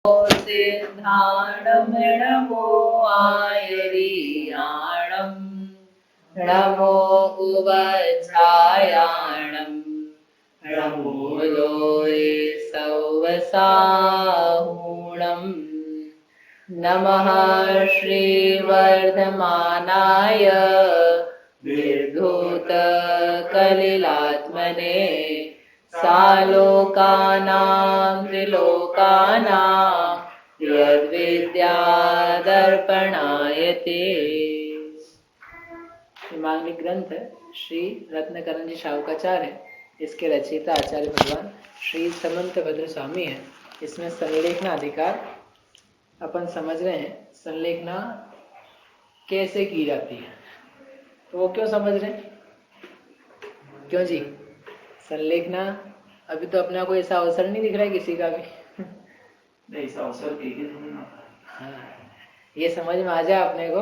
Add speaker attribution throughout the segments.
Speaker 1: सिद्धाणं नमो आयर्याणं नमो उवच्छायाणं नमो लोये सौवसाहूणं नमः श्रीवर्धमानाय निर्धूतकलिलात्मने सालोकानां त्रिलोकानां यद्विद्यादर्पणायते। मांगलिक ग्रंथ है, श्री रत्नकरण जी शाहुकाचार्य है। इसके रचयिता आचार्य भगवान श्री समंत भद्र स्वामी है। इसमें संलेखना अधिकार अपन समझ रहे हैं, संलेखना कैसे की जाती है। तो वो क्यों समझ रहे हैं? क्यों जी? संलेखना अभी तो अपना कोई ऐसा अवसर नहीं दिख रहा है किसी का भी।
Speaker 2: नहीं, ऐसा अवसर
Speaker 1: हाँ, ये समझ में आ जाए अपने को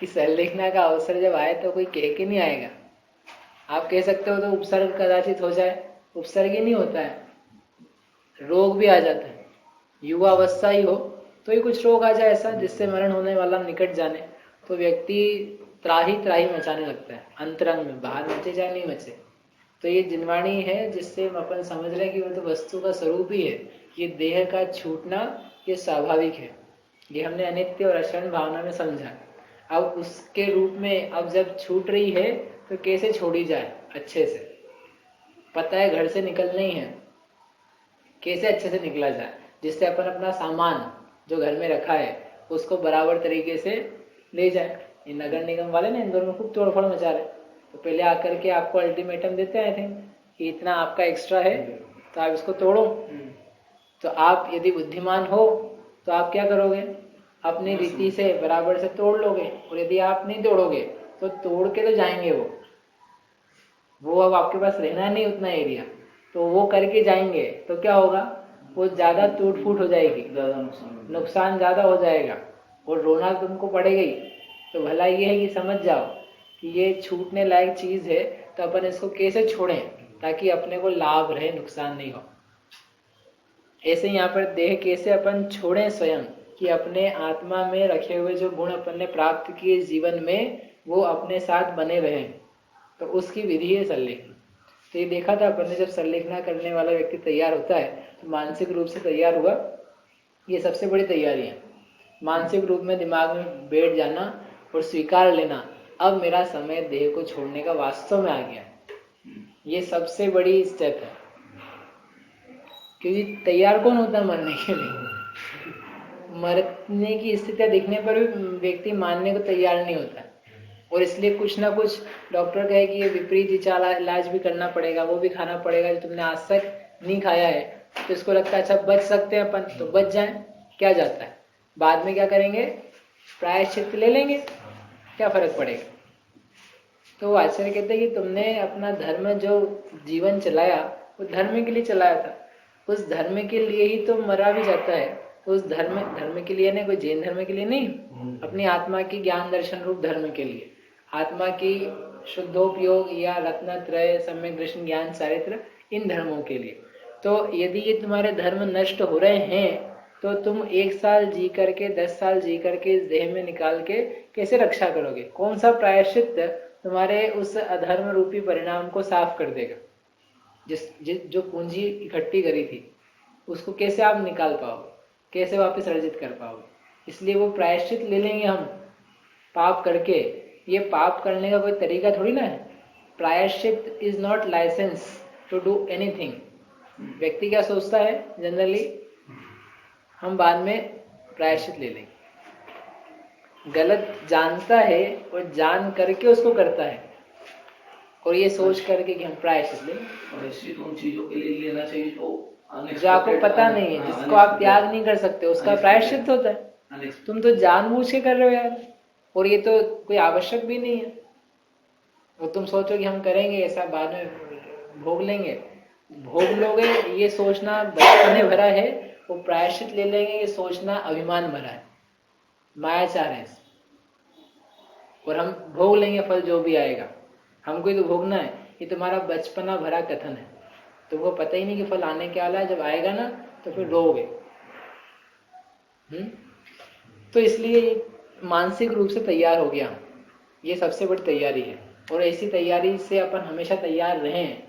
Speaker 1: कि संलेखना का अवसर जब आए तो कोई कह के नहीं आएगा। आप कह सकते हो तो उपसर्ग कदाचित हो जाए, उपसर्ग ही नहीं होता है, रोग भी आ जाता है। युवा अवस्था ही हो तो ही कुछ रोग आ जाए ऐसा जिससे मरण होने वाला निकट जाने, तो व्यक्ति त्राही त्राही मचाने लगता है अंतरंग में, बाहर मचे चाहे नहीं मचे। तो ये जिनवाणी है जिससे हम अपन समझ रहे हैं कि वो तो वस्तु का स्वरूप ही है। ये देह का छूटना ये स्वाभाविक है, ये हमने अनित्य और अक्षण भावना में समझा। अब उसके रूप में अब जब छूट रही है तो कैसे छोड़ी जाए अच्छे से। पता है घर से निकलना ही है, कैसे अच्छे से निकला जाए जिससे अपन अपना सामान जो घर में रखा है उसको बराबर तरीके से ले जाए। ये नगर निगम वाले ना इंदौर में खूब तोड़फोड़ मचा रहे। तो पहले आकर के आपको अल्टीमेटम देते आए थे कि इतना आपका एक्स्ट्रा है तो आप इसको तोड़ो। तो आप यदि बुद्धिमान हो तो आप क्या करोगे, अपनी रीति से बराबर से तोड़ लोगे। और यदि आप नहीं तोड़ोगे तो तोड़ के तो जाएंगे वो अब आपके पास रहना नहीं उतना एरिया, तो वो करके जाएंगे तो क्या होगा, वो ज्यादा टूट फूट हो जाएगी, नुकसान ज्यादा हो जाएगा और रोना तुमको पड़ेगा ही। तो भला ये है कि समझ जाओ कि ये छूटने लायक चीज है, तो अपन इसको कैसे छोड़ें ताकि अपने को लाभ रहे, नुकसान नहीं हो। ऐसे यहाँ पर देह कैसे अपन छोड़ें स्वयं, कि अपने आत्मा में रखे हुए जो गुण अपन ने प्राप्त किए जीवन में वो अपने साथ बने रहे, तो उसकी विधि है संलेखना। तो ये देखा था अपन ने, जब संलेखना करने वाला व्यक्ति तैयार होता है तो मानसिक रूप से तैयार हुआ, ये सबसे बड़ी तैयारी है। मानसिक रूप में दिमाग में बैठ जाना और स्वीकार लेना, अब मेरा समय देह को छोड़ने का वास्तव में आ गया। ये सबसे बड़ी स्टेप है, क्योंकि तैयार कौन होता है मरने के लिए? मरने की स्थितियां दिखने पर भी व्यक्ति मानने को तैयार नहीं होता, और इसलिए कुछ ना कुछ डॉक्टर कहे कि ये विपरीत इलाज भी करना पड़ेगा, वो भी खाना पड़ेगा जो तुमने आज तक नहीं खाया है। तो इसको लगता है अच्छा बच सकते हैं अपन, तो बच जाएं, क्या जाता है। बाद में क्या करेंगे, प्रायश्चित ले लेंगे, क्या फर्क पड़ेगा। तो आचार्य कहते हैं कि तुमने अपना धर्म जो जीवन चलाया वो धर्म के लिए चलाया था, उस धर्म के लिए ही तो मरा भी जाता है। तो उस धर्म के लिए नहीं, कोई जैन धर्म के लिए नहीं, अपनी आत्मा की ज्ञान दर्शन रूप धर्म के लिए, आत्मा की शुद्धोपयोग या रत्नत्रय सम्यक दर्शन ज्ञान चारित्र, इन धर्मों के लिए। तो यदि ये तुम्हारे धर्म नष्ट हो रहे हैं तो तुम 1 साल जी करके 10 साल जी करके इस देह में निकाल के कैसे रक्षा करोगे? कौन सा प्रायश्चित तुम्हारे उस अधर्म रूपी परिणाम को साफ कर देगा? जो पूंजी इकट्ठी करी थी उसको कैसे आप निकाल पाओगे, कैसे वापस अर्जित कर पाओगे? इसलिए वो प्रायश्चित ले लेंगे हम पाप करके। ये पाप करने का कोई तरीका थोड़ी ना है। प्रायश्चित is not licence to do anything. व्यक्ति क्या सोचता है जनरली, हम बाद में प्रायश्चित ले लेंगे। गलत जानता है और जान करके उसको करता है, और ये सोच करके कि हम प्रायश्चित लें।
Speaker 2: उन चीजों के लिए लेना चाहिए
Speaker 1: जो आपको पता नहीं है, जिसको आप त्याग नहीं कर सकते, उसका प्रायश्चित होता है। तुम तो जानबूझ के कर रहे हो यार, और ये तो कोई आवश्यक भी नहीं है। और तुम सोचो कि हम करेंगे ऐसा, बाद में भोग लेंगे, भोग लोगे, ये सोचना बचपने भरा है। वो प्रायश्चित ले लेंगे, ये सोचना अभिमान भरा है, मायाचार है। और हम भोग लेंगे फल जो भी आएगा, हमको ही तो भोगना है। ये तुम्हारा बचपना भरा कथन है, तुमको पता ही नहीं कि फल आने के वाला है। जब आएगा ना तो फिर रोओगे। तो इसलिए मानसिक रूप से तैयार हो गया, ये सबसे बड़ी तैयारी है। और ऐसी तैयारी से अपन हमेशा तैयार रहें,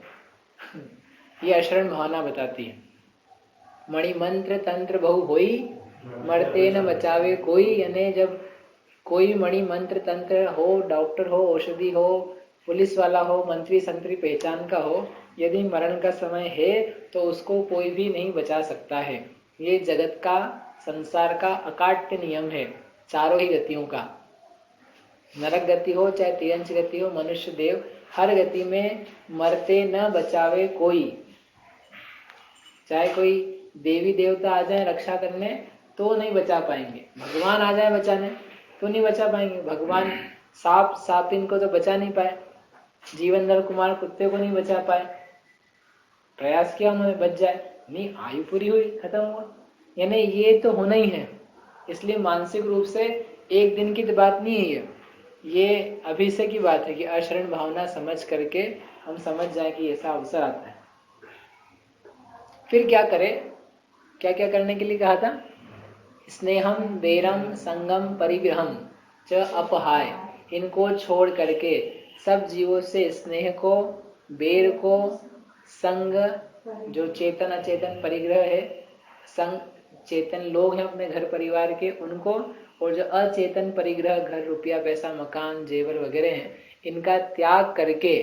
Speaker 1: ये अशरण भावना बताती है। मणि मंत्र तंत्र बहु होई, मरते न बचावे कोई। यानी जब कोई मणि मंत्र तंत्र हो, डॉक्टर हो, औषधि हो, पुलिस वाला हो, मंत्री संतरी पहचान का हो, यदि मरण का समय है तो उसको कोई भी नहीं बचा सकता है। ये जगत का, संसार का अकाट्य नियम है, चारों ही गतियों का। नरक गति हो चाहे तिरंच गति हो, मनुष्य देव, हर गति में मरते न बचावे कोई। चाहे कोई देवी देवता आ जाए रक्षा करने तो नहीं बचा पाएंगे, भगवान आ जाए बचाने तो नहीं बचा पाएंगे। भगवान सांप सापिन को तो बचा नहीं पाए, जीवनधर कुमार कुत्ते को नहीं बचा पाए, प्रयास किया उन्होंने बच जाए, नहीं, आयु पूरी हुई, खत्म हुआ। यानी ये तो होना ही है। इसलिए मानसिक रूप से एक दिन की तो बात नहीं है, ये अभी से की बात है कि अशरण भावना समझ करके हम समझ जाए कि ऐसा अवसर आता है। फिर क्या करें, क्या क्या करने के लिए कहा था? स्नेहम वेरम संगम परिग्रहम च अपहाय। इनको छोड़ करके सब जीवों से स्नेह को, बेर को, संग जो चेतन अचेतन परिग्रह है, संग चेतन लोग हैं अपने घर परिवार के उनको, और जो अचेतन परिग्रह घर रुपया पैसा मकान जेवर वगैरह हैं, इनका त्याग करके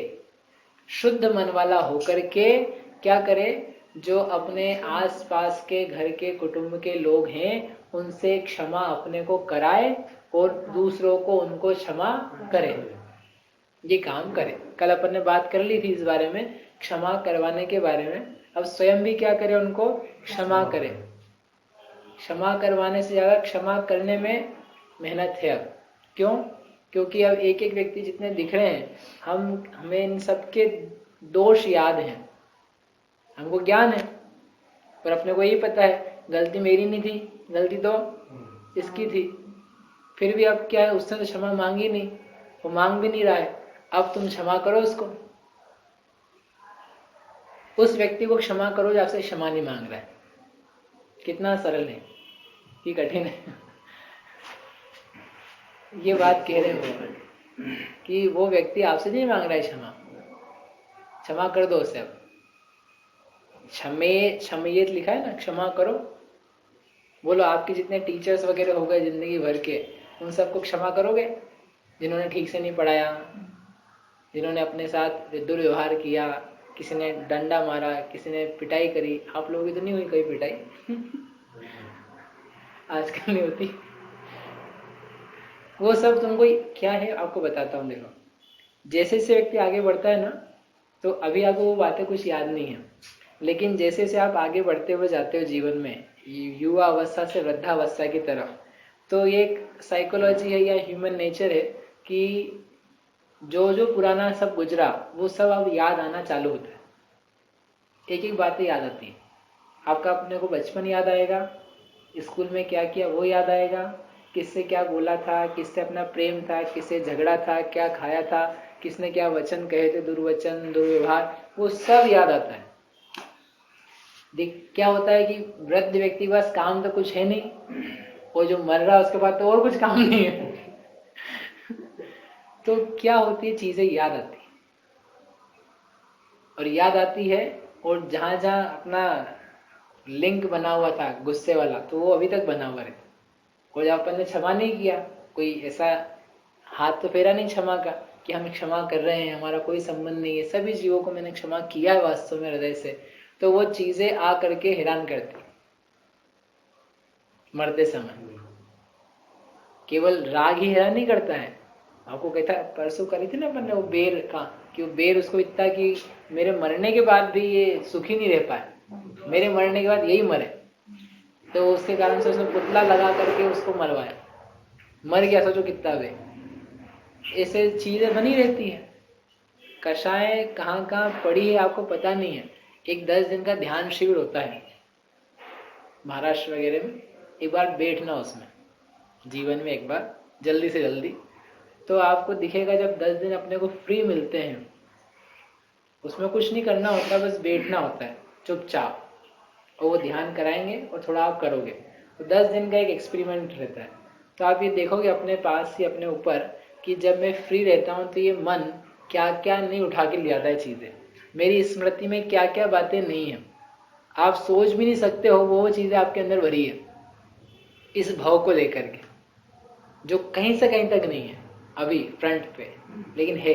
Speaker 1: शुद्ध मन वाला होकर के क्या करे, जो अपने आसपास के घर के कुटुंब के लोग हैं उनसे क्षमा अपने को कराए और दूसरों को उनको क्षमा करे, ये काम करे। कल अपन ने बात कर ली थी इस बारे में, क्षमा करवाने के बारे में। अब स्वयं भी क्या करे, उनको क्षमा करे। क्षमा करवाने से ज्यादा क्षमा करने में मेहनत है अब। क्यों? क्योंकि अब एक एक व्यक्ति जितने दिख रहे हैं, हमें इन सबके दोष याद हैं, हमको ज्ञान है, पर अपने को यही पता है गलती मेरी नहीं थी, गलती तो इसकी थी। फिर भी अब क्या है, उसने तो क्षमा मांगी नहीं, वो मांग भी नहीं रहा है, अब तुम क्षमा करो उसको, उस व्यक्ति को क्षमा करो जो आपसे क्षमा नहीं मांग रहा है। कितना सरल है कि कठिन है। ये बात कह रहे हो कि वो व्यक्ति आपसे नहीं मांग रहा है क्षमा, क्षमा कर दो उसे। अब क्षमेत लिखा है ना, क्षमा करो। बोलो आपके जितने टीचर्स वगैरह हो गए जिंदगी भर के, उन सबको क्षमा करोगे? जिन्होंने ठीक से नहीं पढ़ाया, जिन्होंने अपने साथ दुर्व्यवहार किया, किसी ने डंडा मारा, किसी ने पिटाई करी। आप लोगों की तो नहीं हुई कोई पिटाई? आजकल नहीं होती। वो सब तुमको क्या है आपको बताता हूँ। देखो, जैसे जैसे व्यक्ति आगे बढ़ता है ना, तो अभी आपको वो बातें कुछ याद नहीं है, लेकिन जैसे जैसे आप आगे बढ़ते हुए जाते हो जीवन में, युवा अवस्था से वृद्धावस्था की तरफ, तो ये एक साइकोलॉजी है या ह्यूमन नेचर है कि जो जो पुराना सब गुजरा वो सब अब याद आना चालू होता है। एक एक बातें याद आती है। आपका अपने को बचपन याद आएगा, स्कूल में क्या किया वो याद आएगा, किससे क्या बोला था, किससे अपना प्रेम था, किससे झगड़ा था, क्या खाया था, किसने क्या वचन कहे थे, दुर्वचन दुर्व्यवहार, वो सब याद आता है। क्या होता है कि वृद्ध व्यक्ति के पास काम तो कुछ है नहीं, और जो मर रहा है उसके पास तो और कुछ काम नहीं है। तो क्या होती है, चीजें याद आती है, और याद आती है, और जहां जहां अपना लिंक बना हुआ था गुस्से वाला, तो वो अभी तक बना हुआ रहता। और जब अपन ने क्षमा नहीं किया, कोई ऐसा हाथ तो फेरा नहीं क्षमा का कि हम क्षमा कर रहे हैं, हमारा कोई संबंध नहीं है, सभी जीवों को मैंने क्षमा किया है वास्तव में हृदय से, तो वो चीजें आ करके हैरान करती मरते समय। केवल राग ही हैरान नहीं करता है। आपको कहता, परसों करी थी ना अपन ने वो बेर का, कि वो बेर उसको इतना कि मेरे मरने के बाद भी ये सुखी नहीं रह पाए, मेरे मरने के बाद यही मरे, तो उसके कारण से उसने पुतला लगा करके उसको मरवाया, मर गया। सोचो कितना वे ऐसे चीजें बनी रहती है। कषाय कहाँ कहाँ पड़ी है आपको पता नहीं है। एक 10 दिन का ध्यान शिविर होता है महाराष्ट्र वगैरह में, एक बार बैठना उसमें जीवन में, एक बार जल्दी से जल्दी, तो आपको दिखेगा जब 10 दिन अपने को फ्री मिलते हैं, उसमें कुछ नहीं करना होता, बस बैठना होता है चुपचाप, और वो ध्यान कराएंगे और थोड़ा आप करोगे, तो 10 दिन का एक एक्सपेरिमेंट रहता है। तो आप ये देखोगे अपने पास ही अपने ऊपर कि जब मैं फ्री रहता हूँ तो ये मन क्या क्या नहीं उठा के ले आता है चीज़ें, मेरी स्मृति में क्या क्या बातें नहीं है, आप सोच भी नहीं सकते हो वो चीज़ें आपके अंदर भरी है इस भाव को लेकर के, जो कहीं से कहीं तक नहीं है अभी फ्रंट पे, लेकिन है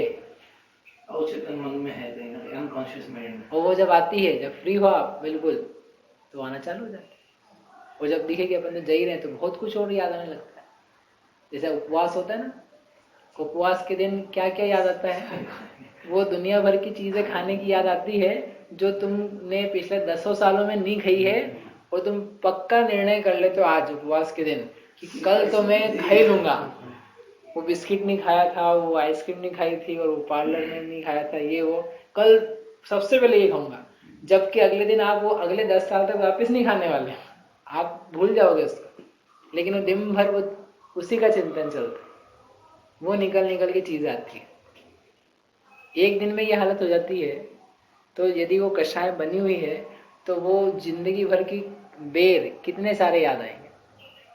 Speaker 2: अवचेतन मन में है, कहीं ना कहीं अनकॉन्शियस माइंड में।
Speaker 1: और वो जब आती है, जब फ्री हो आप बिल्कुल, तो आना चालू हो जाता है। और जब दिखे कि अपन तो जा ही रहे हैं तो बहुत कुछ और याद आने लगता है। जैसे उपवास होता है ना, उपवास के दिन क्या क्या याद आता है, वो दुनिया भर की चीजें खाने की याद आती है जो तुमने पिछले 10 सालों में नहीं खाई है, और तुम पक्का निर्णय कर लेते हो आज उपवास के दिन कि कल तो मैं खा ही लूंगा। वो बिस्किट नहीं खाया था, वो आइसक्रीम नहीं खाई थी, और वो पार्लर में नहीं खाया था, ये वो कल सबसे पहले ये खाऊंगा। जबकि अगले दिन आप वो अगले 10 साल तक वापस नहीं खाने वाले, आप भूल जाओगे उसको, लेकिन वो दिन भर वो उसी का चिंतन चलता है, वो निकल निकल के चीज आती है। एक दिन में ये हालत हो जाती है, तो यदि वो कषाय बनी हुई है तो वो जिंदगी भर की बेर कितने सारे याद आएंगे।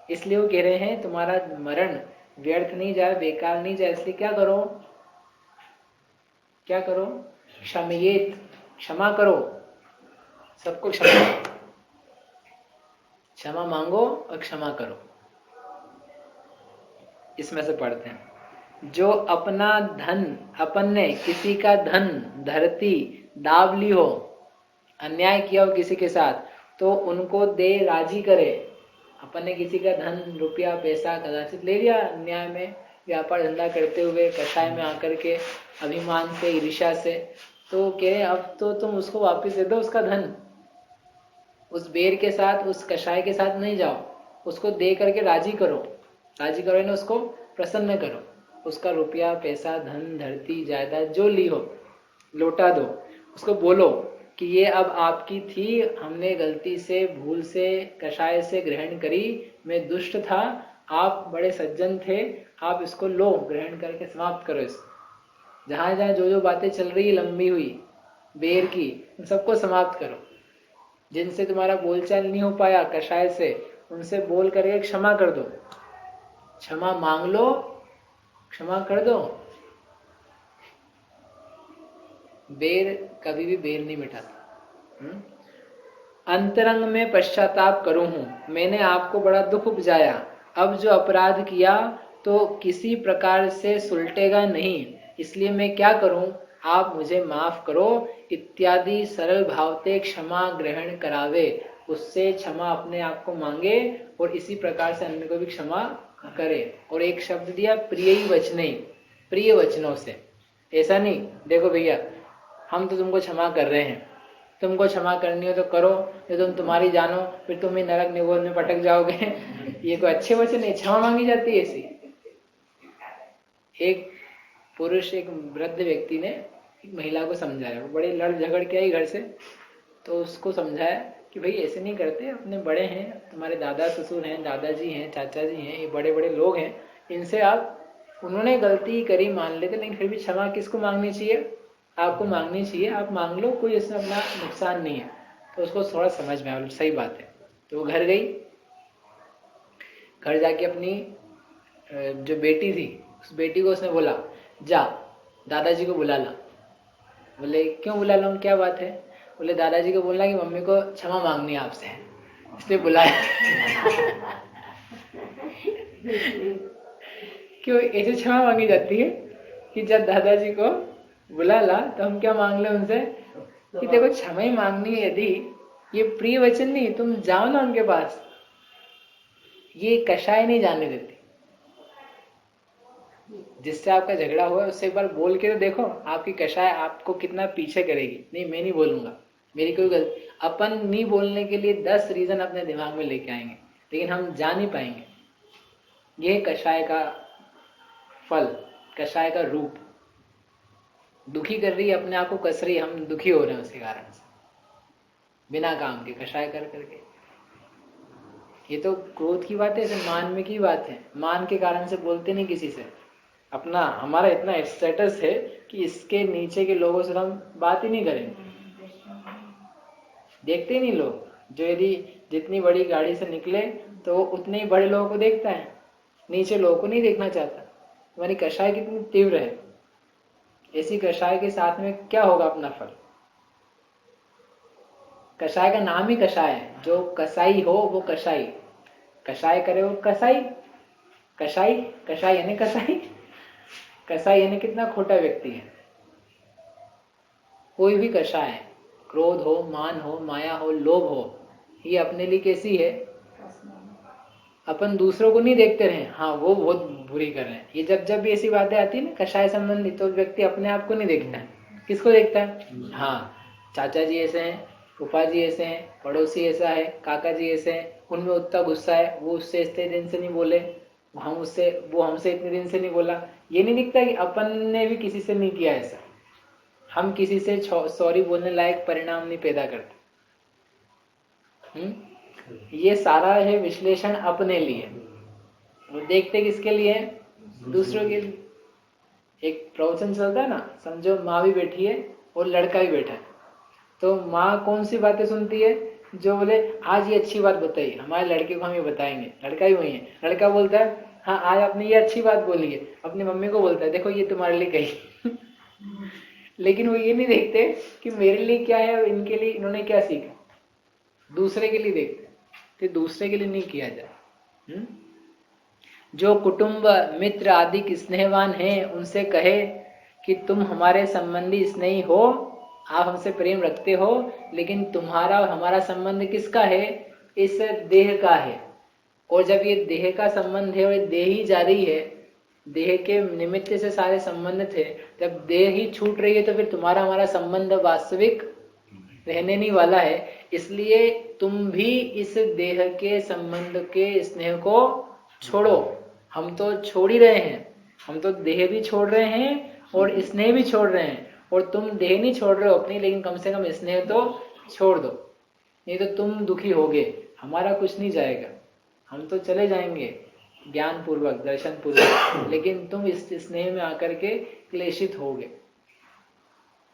Speaker 1: इसलिए वो कह रहे हैं तुम्हारा मरण व्यर्थ नहीं जाए, बेकार नहीं जाए, इसलिए क्या करो, क्या करो, क्षमयेत, क्षमा करो, सबको क्षमा, क्षमा मांगो और क्षमा करो। इसमें से पढ़ते हैं, जो अपना धन, अपन ने किसी का धन धरती दाब ली हो, अन्याय किया हो किसी के साथ, तो उनको दे राजी करे। अपन ने किसी का धन रुपया पैसा कदाचित ले लिया अन्याय में, व्यापार धंधा करते हुए कषाय में आकर के अभिमान से ईर्ष्या से, तो कह अब तो तुम उसको वापस दे दो उसका धन, उस बेर के साथ उस कषाय के साथ नहीं जाओ, उसको दे करके राजी करो, राजी करो ना, उसको प्रसन्न करो, उसका रुपया पैसा धन धरती जायदाद जो ली हो लौटा दो, उसको बोलो कि ये अब आपकी थी, हमने गलती से भूल से कषाय से ग्रहण करी, मैं दुष्ट था, आप बड़े सज्जन थे, आप इसको लो, ग्रहण करके समाप्त करो इसको। जहाँ जहाँ जो जो बातें चल रही लंबी हुई बेर की, उन सबको समाप्त करो। जिनसे तुम्हारा बोलचाल नहीं हो पाया कषाय से, उनसे बोल करके क्षमा कर दो, क्षमा मांग लो, क्षमा कर दो। बेर कभी भी बेर नहीं मिटाता। अंतरंग में पश्चाताप करूं हूं, मैंने आपको बड़ा दुख उपजाया, अब जो अपराध किया तो किसी प्रकार से सुलटेगा नहीं, इसलिए मैं क्या करूं, आप मुझे माफ करो, इत्यादि सरल भावते क्षमा ग्रहण करावे, उससे क्षमा अपने आप को मांगे और इसी प्रकार से अन्य को भी क्षमा करे। और एक शब्द दिया प्रिय वचने, प्रिय वचनों से। ऐसा नहीं देखो भैया हम तो तुमको क्षमा कर रहे हैं, तुमको क्षमा करनी हो तो करो, ये तुम तुम्हारी जानो, फिर तुम ही नरक निगोर में पटक जाओगे। ये कोई अच्छे वचन नहीं, क्षमा मांगी जाती है ऐसी। एक पुरुष, एक वृद्ध व्यक्ति ने एक महिला को समझाया, वो बड़े लड़ झगड़ के आई घर से, तो उसको समझाया कि भाई ऐसे नहीं करते, अपने बड़े हैं, तुम्हारे दादा ससुर हैं, दादाजी हैं, चाचा जी हैं, ये बड़े बड़े लोग हैं, इनसे आप, उन्होंने गलती करी मान लेते, लेकिन फिर भी क्षमा किसको मांगनी चाहिए, आपको मांगनी चाहिए, आप मांग लो, कोई इसमें अपना नुकसान नहीं है। तो उसको थोड़ा समझ में आया, सही बात है। तो वो घर गई, घर जाके अपनी जो बेटी थी उस बेटी को उसने बोला जा दादाजी को बुला ला। बोले क्यों बुला लाऊं, क्या बात है। बोले दादाजी को बोलना कि मम्मी को क्षमा मांगनी है आपसे, इसलिए बुलाया। क्यों ऐसे क्षमा मांगी जाती है कि जब दादाजी को बुला ला तो हम क्या मांग ले उनसे कि देखो क्षमा ही मांगनी है, यदि ये प्रिय वचन नहीं, तुम जाओ ना उनके पास, ये कषाय नहीं जाने देती। जिससे आपका झगड़ा हुआ उससे एक बार बोल के तो देखो, आपकी कषाय आपको कितना पीछे करेगी। नहीं मैं नहीं बोलूंगा, मेरी कोई गलती, अपन नहीं बोलने के लिए 10 रीजन अपने दिमाग में लेके आएंगे, लेकिन हम जा नहीं पाएंगे। ये कषाय का फल, कषाय का रूप। दुखी कर रही है अपने आप को, कस रही, हम दुखी हो रहे हैं उसके कारण से, बिना काम के कषाय कर करके। ये तो क्रोध की बात है, ऐसे मान में की बात है, मान के कारण से बोलते नहीं किसी से। अपना हमारा इतना स्टेटस है कि इसके नीचे के लोगों से हम बात ही नहीं करेंगे, देखते ही नहीं लोग। जो यदि जितनी बड़ी गाड़ी से निकले तो वो उतने ही बड़े लोगों को देखता है, नीचे लोगों को नहीं देखना चाहता। तुम्हारी कषाय कितनी तीव्र है, ऐसी कषाय के साथ में क्या होगा अपना फल। कषाय का नाम ही कषाय है, जो कसाई हो वो कषाई, कषाय करे वो कसाई, कषाई कषाई यानी कसाई, कसाई यानी कितना खोटा व्यक्ति है। कोई भी कषाय है, क्रोध हो, मान हो, माया हो, लोभ हो, ये अपने लिए कैसी है, अपन दूसरों को नहीं देखते रहे, हाँ वो बहुत बुरी कर रहे हैं, ये जब जब भी ऐसी बातें आती है ना कषाय संबंधी, तो व्यक्ति अपने आप को नहीं देखता है, किसको देखता है, हाँ चाचा जी ऐसे हैं, फूफा जी ऐसे हैं, पड़ोसी ऐसा है, काका जी ऐसे हैं, उनमें उतना गुस्सा है, वो उससे इतने दिन से नहीं बोले, वो हमसे इतने दिन से नहीं बोला। ये नहीं दिखता कि अपन ने भी किसी से नहीं किया ऐसा, हम किसी से सॉरी बोलने लायक परिणाम नहीं पैदा करते। ये सारा है विश्लेषण अपने लिए, और देखते किसके लिए है, दूसरों के लिए। एक प्रवचन चलता है ना, समझो माँ भी बैठी है और लड़का भी बैठा है, तो माँ कौन सी बातें सुनती है, जो बोले आज ये अच्छी बात बताइए, हमारे लड़के को हम ये बताएंगे, लड़का ही वही है, लड़का बोलता है हाँ आज आपने ये अच्छी बात बोली है, अपनी मम्मी को बोलता है देखो ये तुम्हारे लिए कही लेकिन वो ये नहीं देखते कि मेरे लिए क्या है और इनके लिए इन्होंने क्या सीखा, दूसरे के लिए देखते, तो दूसरे के लिए नहीं किया जाए। जो कुटुंब मित्र आदि स्नेहवान हैं उनसे कहे कि तुम हमारे संबंधी स्नेही हो, आप हमसे प्रेम रखते हो, लेकिन तुम्हारा और हमारा संबंध किसका है, इस देह का है, और जब ये देह का संबंध है और ये देह ही जा रही है, देह के निमित्त से सारे संबंध थे, जब देह ही छूट रही है तो फिर तुम्हारा हमारा संबंध वास्तविक रहने नहीं वाला है। इसलिए तुम भी इस देह के संबंध के स्नेह को छोड़ो, हम तो छोड़ ही रहे हैं, हम तो देह भी छोड़ रहे हैं और स्नेह भी छोड़ रहे हैं, और तुम देह नहीं छोड़ रहे हो अपनी, लेकिन कम से कम स्नेह तो छोड़ दो, नहीं तो तुम दुखी होगे, हमारा कुछ नहीं जाएगा, हम तो चले जाएंगे ज्ञान पूर्वक दर्शन पूर्वक, लेकिन तुम इस स्नेह में आकर के क्लेशित होगे।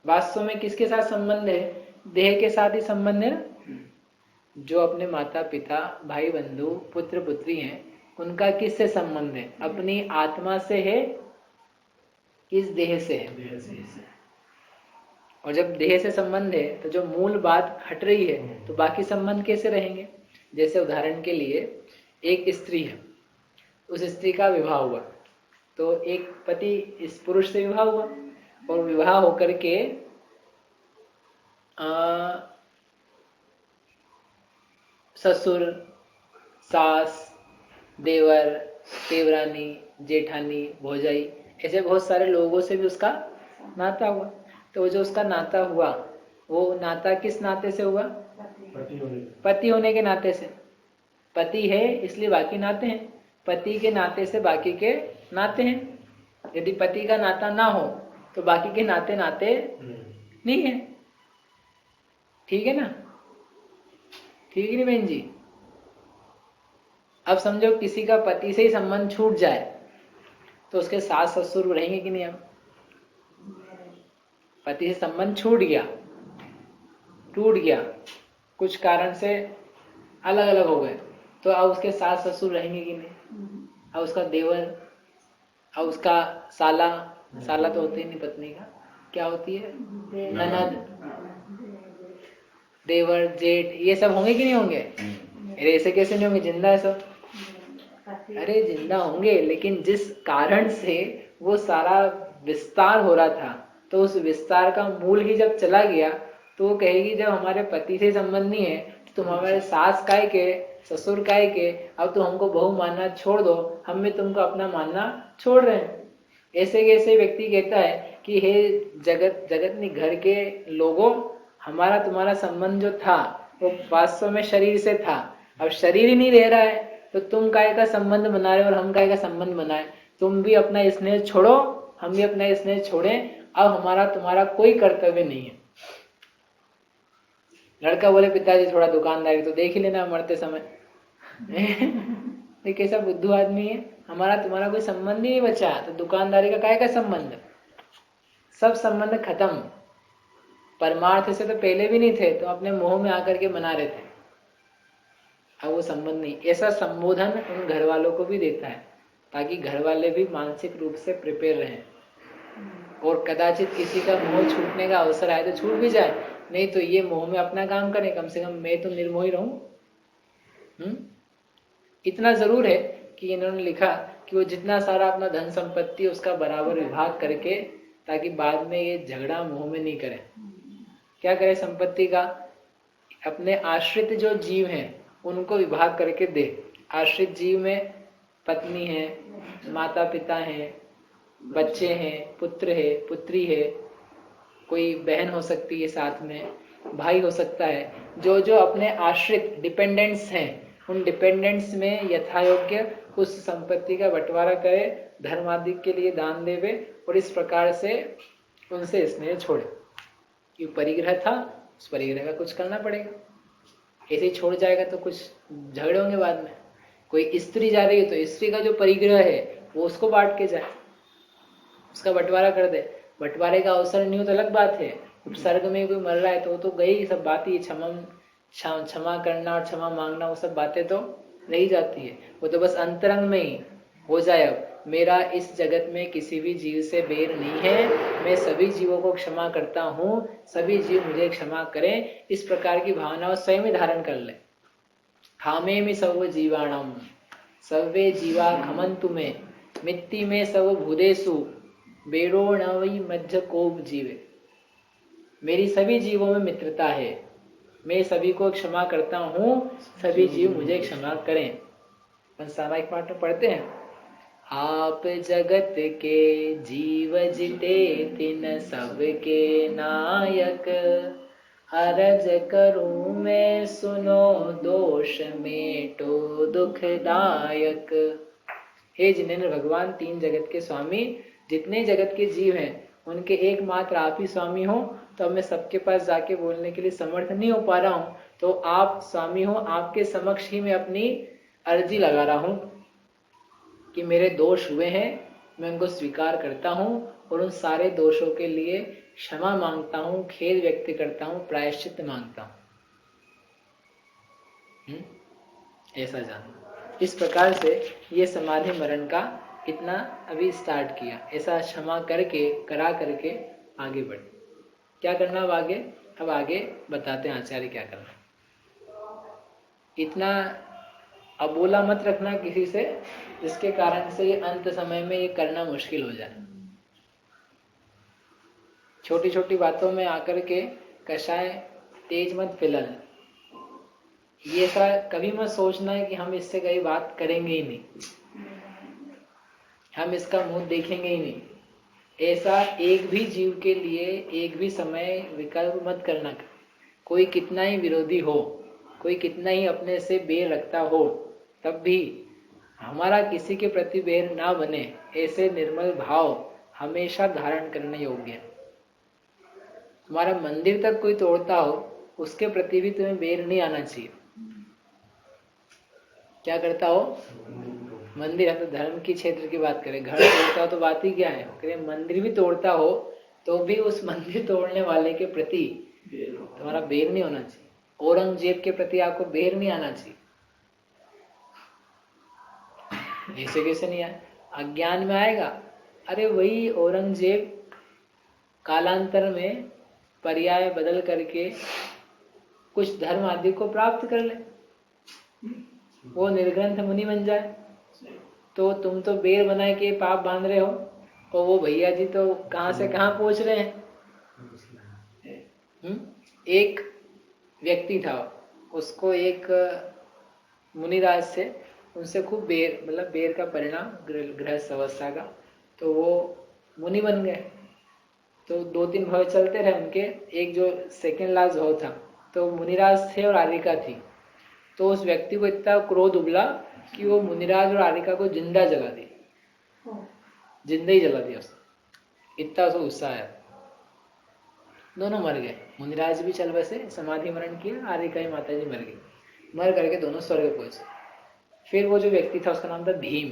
Speaker 1: वास्तव में किसके साथ संबंध है, देह के साथ ही संबंध है ना। जो अपने माता पिता भाई बंधु पुत्र पुत्री हैं, उनका किससे संबंध है, अपनी आत्मा से है, इस देह से है। और जब देह से संबंध है तो जो मूल बात हट रही है, तो बाकी संबंध कैसे रहेंगे। जैसे उदाहरण के लिए एक स्त्री है, उस स्त्री का विवाह हुआ, तो एक पति इस पुरुष से विवाह हुआ, और विवाह होकर के ससुर सास देवर देवरानी जेठानी भौजाई ऐसे बहुत सारे लोगों से भी उसका नाता हुआ। तो जो उसका नाता हुआ, वो नाता किस नाते से हुआ, पति होने के नाते से। पति है इसलिए बाकी नाते हैं, पति के नाते से बाकी के नाते हैं। यदि पति का नाता ना हो तो बाकी के नाते नाते नहीं है। ठीक है ना, ठीक है नहीं बहन जी। अब समझो किसी का पति से ही संबंध छूट जाए तो उसके सास ससुर रहेंगे कि नहीं। अब पति से संबंध छूट गया, टूट गया, कुछ कारण से अलग अलग हो गए, तो अब उसके सास ससुर रहेंगे कि नहीं। अब उसका देवर, अब उसका साला, साला तो होती ही नहीं पत्नी का, क्या होती है, ननद, देवर जेठ, ये सब होंगे कि नहीं होंगे। अरे ऐसे कैसे नहीं होंगे, जिंदा है सब। अरे जिंदा होंगे, लेकिन जिस कारण से वो सारा विस्तार हो रहा था, तो उस विस्तार का मूल ही जब चला गया, तो वो कहेगी जब हमारे पति से संबंध नहीं है तो तुम हमारे सास काय के, ससुर काय के, अब तो हमको बहू मानना छोड़ दो, हम भी तुमको अपना मानना छोड़ रहे हैं। ऐसे कैसे व्यक्ति कहता है कि हे जगत जगत घर के लोगों, हमारा तुम्हारा संबंध जो था वो वास्तव में शरीर से था, अब शरीर ही नहीं रह रहा है, तो तुम काय का संबंध बना रहे हो और हम काय का संबंध बनाए। तुम भी अपना स्नेह छोड़ो, हम भी अपना स्नेह छोड़ें, अब हमारा तुम्हारा कोई कर्तव्य नहीं है। लड़का बोले पिताजी थोड़ा दुकानदारी तो देख ही लेना मरते समय ये कैसा बुद्धू आदमी है, हमारा तुम्हारा कोई संबंध ही नहीं बचा, तो दुकानदारी का काय का संबंध, सब संबंध खत्म। परमार्थ से तो पहले भी नहीं थे, तो अपने मोह में आकर के बना रहे थे। अब वो संबंध नहीं। ऐसा संबोधन उन घर वालों को भी देता है ताकि घर वाले भी मानसिक रूप से प्रिपेयर रहें, और कदाचित किसी का मोह छूटने का अवसर आए तो छूट भी जाए, नहीं तो ये मोह में अपना काम करें, कम से कम मैं तो निर्मोही रहूं। इतना जरूर है कि इन्होंने लिखा कि वो जितना सारा अपना धन संपत्ति उसका बराबर विभाग करके, ताकि बाद में ये झगड़ा मोह में नहीं करे। क्या करे संपत्ति का? अपने आश्रित जो जीव हैं उनको विभाग करके दे। आश्रित जीव में पत्नी है, माता पिता हैं, बच्चे हैं, पुत्र है, पुत्री है, कोई बहन हो सकती है, साथ में भाई हो सकता है। जो जो अपने आश्रित डिपेंडेंट्स हैं उन डिपेंडेंट्स में यथायोग्य उस संपत्ति का बंटवारा करे, धर्म आदि के लिए दान देवे, और इस प्रकार से उनसे स्नेह छोड़े। कि परिग्रह था, उस परिग्रह का कुछ करना पड़ेगा। ऐसे ही छोड़ जाएगा तो कुछ झगड़े होंगे बाद में। कोई स्त्री जा रही है तो स्त्री का जो परिग्रह है वो उसको बांट के जाए, उसका बंटवारा कर दे। बंटवारे का अवसर नहीं हो तो अलग बात है। उपसर्ग में कोई मर रहा है तो वो तो गई सब बात ही, क्षमा करना और क्षमा मांगना, वो सब बातें तो रही जाती है। वो तो बस अंतरंग में ही हो जाए। अब मेरा इस जगत में किसी भी जीव से बैर नहीं है, मैं सभी जीवों को क्षमा करता हूँ, सभी जीव मुझे क्षमा करें, इस प्रकार की भावनाओं स्वयं ही धारण कर ले। खामेमि सर्व जीवाणम सर्वे जीवा खमंतु में मिट्टी में सर्व भूदेषु बेरो न वही मध्य कोप जीवे। मेरी सभी जीवों में मित्रता है, मैं सभी को क्षमा करता हूँ, सभी जीव मुझे क्षमा करें। अपन सामायिक पाठ में पढ़ते हैं, आप जगत के जीव जिते तिन सबके नायक, अरज करूं मैं सुनो दोष मेटो दुखदायक। हे जिनेन्द्र भगवान, तीन जगत के स्वामी, जितने जगत के जीव हैं उनके एकमात्र आप ही स्वामी हो। तो अब मैं सबके पास जाके बोलने के लिए समर्थ नहीं हो पा रहा हूँ, तो आप स्वामी हो, आपके समक्ष ही मैं अपनी अर्जी लगा रहा हूँ कि मेरे दोष हुए हैं, मैं उनको स्वीकार करता हूँ और उन सारे दोषों के लिए क्षमा मांगता हूँ, खेद व्यक्त करता हूँ, प्रायश्चित मांगता हूँ। ऐसा जानना। इस प्रकार से ये समाधि मरण का इतना अभी स्टार्ट किया। ऐसा क्षमा करके करा करके आगे बढ़े। क्या करना अब आगे? अब आगे बताते हैं आचार्य क्या करना। इतना अबोला मत रखना किसी से, जिसके कारण से ये अंत समय में ये करना मुश्किल हो जाए। छोटी छोटी बातों में आकर के कषाय तेज मत फैलाना। ये ऐसा कभी मत सोचना है कि हम इससे कहीं बात करेंगे ही नहीं, हम इसका मुंह देखेंगे ही नहीं। ऐसा एक भी जीव के लिए एक भी समय विकल्प मत करना। कोई कितना ही विरोधी हो, कोई कितना ही अपने से बैर रखता हो, तब भी हमारा किसी के प्रति बैर ना बने, ऐसे निर्मल भाव हमेशा धारण करने योग्य है। तुम्हारा मंदिर तक कोई तोड़ता हो, उसके प्रति भी तुम्हें बैर नहीं आना चाहिए। क्या करता हो? मंदिर, हम तो धर्म की क्षेत्र की बात करें, घर तोड़ता हो तो बात ही क्या है। करें मंदिर भी तोड़ता हो तो भी उस मंदिर तोड़ने वाले के प्रति तुम्हारा बैर नहीं होना चाहिए। औरंगजेब के प्रति आपको बैर नहीं आना चाहिए। ऐसे कैसे नहीं आए? अज्ञान में आएगा। अरे वही औरंगजेब कालांतर में पर्याय बदल करके कुछ धर्म आदि को प्राप्त कर ले, वो निर्ग्रंथ मुनि बन जाए, तो तुम तो बेर बना के पाप बांध रहे हो, और वो भैया जी तो कहां से कहां पहुंच रहे हैं। एक व्यक्ति था, उसको एक मुनिराज से उनसे खूब बेर, मतलब बेर का परिणाम गृहस्थ अवस्था का, तो वो मुनि बन गए। तो 2-3 भव चलते रहे उनके। एक जो सेकेंड लास्ट भव था, तो मुनिराज थे और आरिका थी। तो उस व्यक्ति को इतना क्रोध उबला कि वो मुनिराज और आरिका को जिंदा जला दिया, जिंदा ही जला दिया उसने। इतना उसको गुस्सा आया, दोनों मर गए। मुनिराज भी चल बसे, समाधि मरण किया, आरिका ही माता जी मर गई। मर करके दोनों स्वर्ग पहुंचे। फिर वो जो व्यक्ति था उसका नाम था भीम।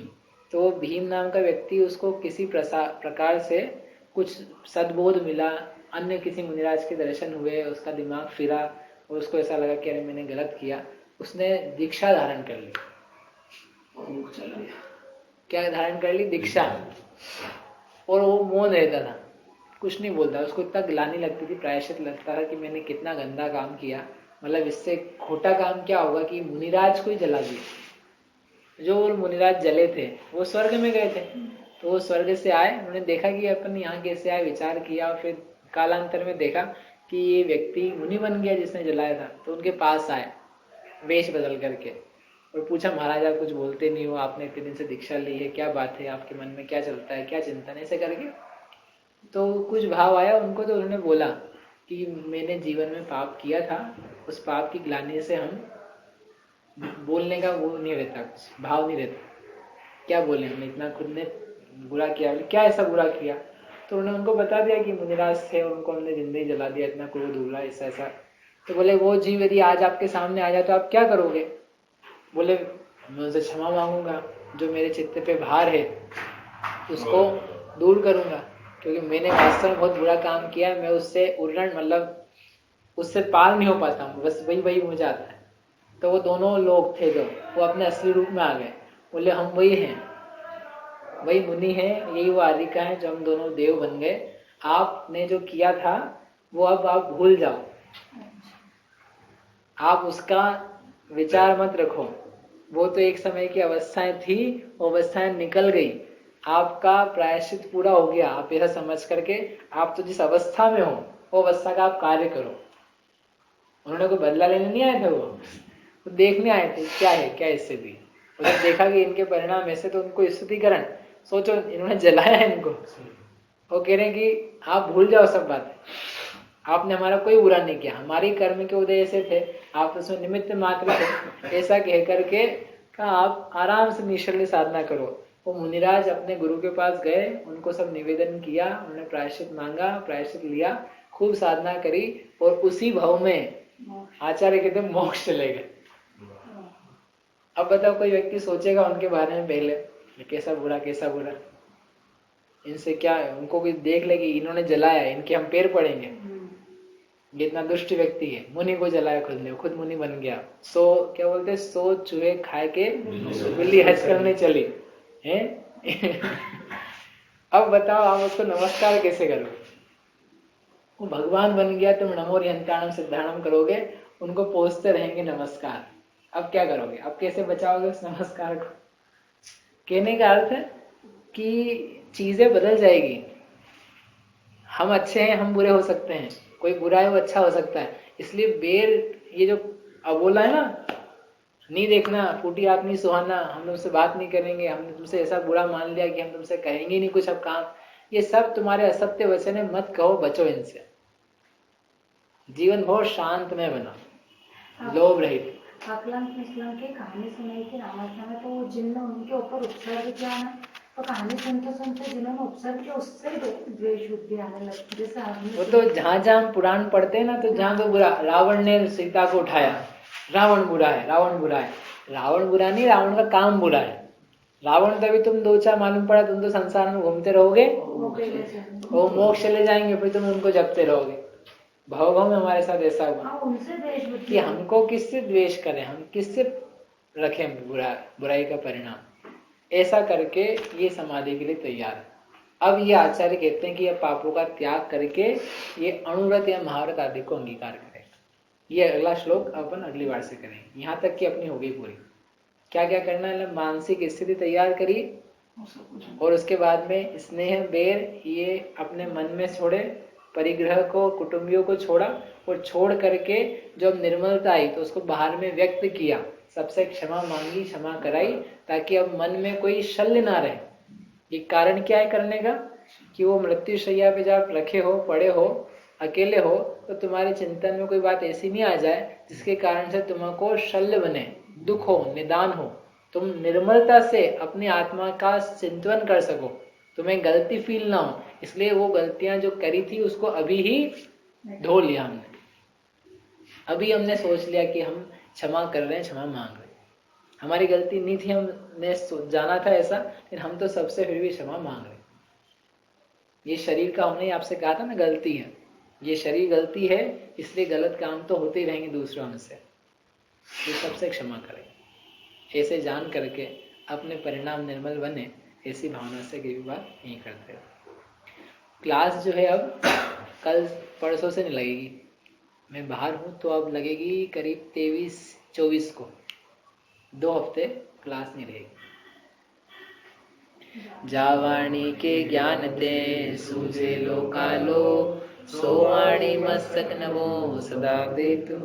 Speaker 1: तो वो भीम नाम का व्यक्ति, उसको किसी प्रकार से कुछ सद्बोध मिला, अन्य किसी मुनिराज के दर्शन हुए, उसका दिमाग फिरा और उसको ऐसा लगा कि अरे मैंने गलत किया। उसने दीक्षा धारण कर ली।
Speaker 2: और मुख चल गया।
Speaker 1: क्या धारण कर ली? दीक्षा। और वो मौन रहता था, कुछ नहीं बोलता। उसको इतना ग्लानि लगती थी, प्रायश्चित लगता था कि मैंने कितना गंदा काम किया। मतलब इससे खोटा काम क्या होगा कि मुनिराज को ही जला दिया। जो वो मुनिराज जले थे वो स्वर्ग में गए थे, तो वो स्वर्ग से आए, उन्होंने देखा कि अपन यहाँ कैसे आए, विचार किया, और फिर कालांतर में देखा कि ये व्यक्ति मुनि बन गया जिसने जलाया था। तो उनके पास आए वेश बदल करके और पूछा, महाराज आप कुछ बोलते नहीं हो, आपने इतने दिन से दीक्षा ली है, क्या बात है, आपके मन में क्या चलता है, क्या चिंतन, ऐसे करके। तो कुछ भाव आया उनको, तो उन्होंने बोला कि मैंने जीवन में पाप किया था, उस पाप की ग्लानि से हम बोलने का वो नहीं रहता, कुछ भाव नहीं रहता, क्या बोले, हमने इतना खुद ने बुरा किया, क्या ऐसा बुरा किया। तो उन्होंने उनको बता दिया कि मुनिराज थे, उनको हमने जिंदगी जला दिया, इतना क्रोध हुआ, ऐसा ऐसा। तो बोले वो जीव यदि आज आपके सामने आ जाए तो आप क्या करोगे? बोले मैं उनसे क्षमा मांगूंगा, जो मेरे चित्त पे भार है उसको दूर करूंगा, क्योंकि मैंने वास्तव में बहुत बुरा काम किया है, मैं उससे उन्नत मतलब उससे पार नहीं हो पाता हूँ, बस वही वही मुझे आता है। तो वो दोनों लोग थे जो वो अपने असली रूप में आ गए, बोले हम वही हैं, वही मुनि हैं, यही वो आदिका है, जो हम दोनों देव बन गए। आपने जो किया था वो अब आप भूल जाओ, आप उसका विचार मत रखो, वो तो एक समय की अवस्थाएं थी, वो अवस्थाएं निकल गई, आपका प्रायश्चित पूरा हो गया। आप ऐसा समझ करके आप तो जिस अवस्था में हो वो अवस्था का आप कार्य करो। उन्होंने कोई बदला लेने नहीं आए थे, वो देखने आए थे क्या है क्या स्थिति। उन्होंने देखा कि इनके परिणाम ऐसे, तो उनको स्तुतिकरण, सोचो इन्होंने जलाया इनको, वो कह रहे हैं कि आप भूल जाओ सब बात, आपने हमारा कोई बुरा नहीं किया, हमारी कर्म के उदय ऐसे थे, आप उसमें निमित्त मात्र थे, ऐसा कह करके कहा आप आराम से निश्चल साधना करो। वो मुनिराज अपने गुरु के पास गए, उनको सब निवेदन किया, उन्होंने प्रायश्चित मांगा, प्रायश्चित लिया, खूब साधना करी, और उसी भव में आचार्य कहते मोक्ष चले गए। अब बताओ कोई व्यक्ति सोचेगा उनके बारे में पहले कैसा बुरा कैसा बुरा, इनसे क्या है, उनको कोई देख ले कि इन्होंने जलाया, इनके हम पैर पड़ेंगे, ये इतना दुष्ट व्यक्ति है, मुनि को जलाया खुद ने, खुद मुनि बन गया। सो क्या बोलते, सो चूहे खाए के बिल्ली हज करने चली है। अब बताओ आप उसको नमस्कार कैसे करोगे? वो भगवान बन गया, तुम नमो रिहंताणम सिद्धाणम करोगे, उनको पोसते रहेंगे नमस्कार। अब क्या करोगे? अब कैसे बचाओगे उस नमस्कार को? कहने का अर्थ है कि चीजें बदल जाएगी, हम अच्छे हैं हम बुरे हो सकते हैं, कोई बुरा है वो अच्छा हो सकता है। इसलिए बेर ये जो अबोला है ना, नहीं देखना, फूटी आप नहीं सुहाना, हम तुमसे बात नहीं करेंगे, हमने तुमसे ऐसा बुरा मान लिया कि हम तुमसे कहेंगे नहीं कुछ अब काम, ये सब तुम्हारे असत्य वचन है, मत कहो, बचो इनसे। जीवन बहुत शांतमय बना, लोभ रहित।
Speaker 3: आकलन की कहानी सुनाई थी रामायण में, तो वो जिनने उनके ऊपर उपसर्ग किया ना, तो कहानी सुनते सुनते जिन्होंने उपसर्ग किया उससे द्वेष बुद्धि आने लगती। जैसे
Speaker 1: वो तो जहां जहां पुराण पढ़ते हैं ना, तो जहां तो बुरा, रावण ने सीता को उठाया, रावण बुरा है, रावण बुरा है। रावण बुरा नहीं, रावण का काम बुरा है। रावण तभी तुम दो चार मालूम पड़ा, तुम तो संसार में घूमते रहोगे, वो मोक्ष चले जाएंगे, फिर तुम उनको जपते रहोगे। भव में हमारे साथ ऐसा हुआ कि हमको किससे द्वेष करें, हम किससे रखें बुराई का परिणाम, ऐसा करके ये समाधि के लिए तैयार है। अब ये आचार्य कहते हैं कि ये पापों का त्याग करके ये अणुव्रत या महाव्रत आदि को अंगीकार करें। ये अगला श्लोक अपन अगली बार से करेंगे। यहाँ तक कि अपनी हो गई पूरी। क्या क्या करना है? मानसिक स्थिति तैयार करी, और उसके बाद में स्नेह बेर ये अपने मन में छोड़े, परिग्रह को, कुटुंबियों को छोड़ा, और छोड़ करके जब निर्मलता आई तो उसको बाहर में व्यक्त किया, सबसे क्षमा मांगी, क्षमा कराई, ताकि अब मन में कोई शल्य ना रहे। ये कारण क्या है करने का? कि वो मृत्युशैया पे जब रखे हो, पड़े हो, अकेले हो, तो तुम्हारे चिंतन में कोई बात ऐसी नहीं आ जाए जिसके कारण से तुमको शल्य बने, दुख हो, निदान हो, तुम निर्मलता से अपनी आत्मा का चिंतन कर सको, तुम्हें गलती फील ना हो। इसलिए वो गलतियां जो करी थी उसको अभी ही धो लिया हमने, अभी हमने सोच लिया कि हम क्षमा कर रहे हैं, क्षमा मांग रहे हैं। हमारी गलती नहीं थी, हमने जाना था ऐसा, लेकिन हम तो सबसे फिर भी क्षमा मांग रहे हैं। ये शरीर का, हमने आपसे कहा था ना, गलती है, ये शरीर गलती है, इसलिए गलत काम तो होते ही रहेंगे दूसरों से। ये सबसे क्षमा करें। ऐसे जान करके अपने परिणाम निर्मल बने, ऐसी भावना से कई बार नहीं करते हो। क्लास जो है अब कल परसों से नहीं लगेगी, मैं बाहर हूँ तो अब लगेगी करीब 23-24 को। 2 हफ्ते क्लास नहीं रहेगी। जावाणी के ज्ञान ते सूझे लोकालो, सोवाणी मस्तक नमो सदा दे तो